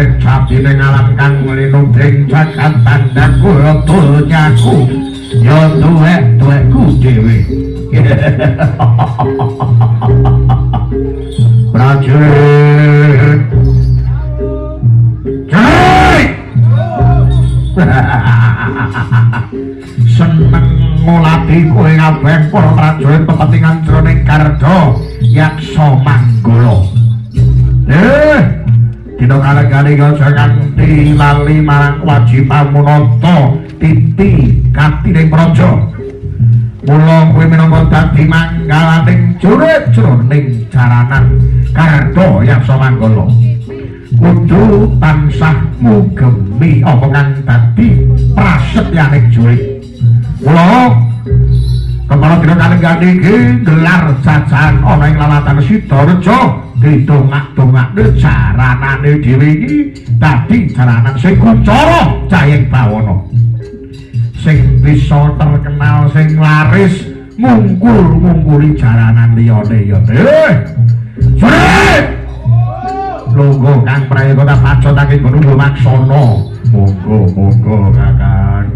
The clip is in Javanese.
nek sabine ngalam kang nglindung jagat tandhaku donyaku ya duweku dhewe prajurit seneng ngulati kowe kabeh para prajurit pepetingan jroning Garda Yaksa Manggala. Dina kalengane aja kanthi lali marang wajibamunata titi katine praja. Mula kowe minangka dadi manggalaning jurit jroning jaranan Garda Yaksa Manggala. Kudu tansah ngugemi apa kang dadi prasetyaning jurit. Mula kepala dina kalenggane iki gelar jajan ana ing lalatan Sidareja ditongak-tongakne jaranane dhewe iki dadi jaranan sing kuncara Jayeng Bawana. Sing bisa terkenal sing laris ngungkul-ngungkuli jaranan liyane ya. Surit! Lungguh Kang Prayata pacotake Gunung Maksana. Monggo Kakang.